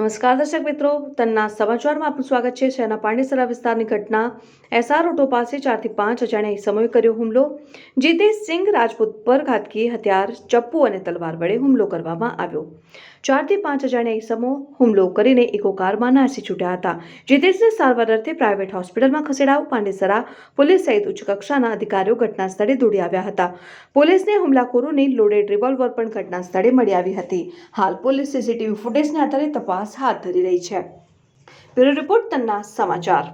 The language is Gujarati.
નમસ્કાર દર્શક મિત્રો, તન્ના સમાચારમાં આપનું સ્વાગત છે. શહેરના પાંડેસરા વિસ્તારની ઘટના. એસઆર ઓટો પાસે 4 થી 5 અજાણ્યા ઇસમોએ કર્યો હુમલો. જીતેશ સિંઘ રાજપૂત પર ઘાતકી હથિયાર, ચપ્પુ અને તલવાર વડે હુમલો કરવામાં આવ્યો. 4 થી 5 અજાણ્યા ઇસમો હુમલો કરીને ઇકો કારમાં નાસી છૂટ્યા હતા. જીતેશને સારવાર અર્થે પ્રાઇવેટ હોસ્પિટલમાં ખસેડાયો. પાંડેસરા પોલીસ સહિત ઉચ્ચ કક્ષાના અધિકારીઓ ઘટના સ્થળે દોડી આવ્યા હતા. પોલીસને હુમલાખોરોની લોડેડ રિવોલ્વર પણ ઘટના સ્થળે મળી આવી હતી. હાલ પોલીસ સીસીટીવી ફૂટેજના આધારે તપાસ હાથ ધરી રહી છે. બ્યુરો રિપોર્ટ, તન્ના સમાચાર.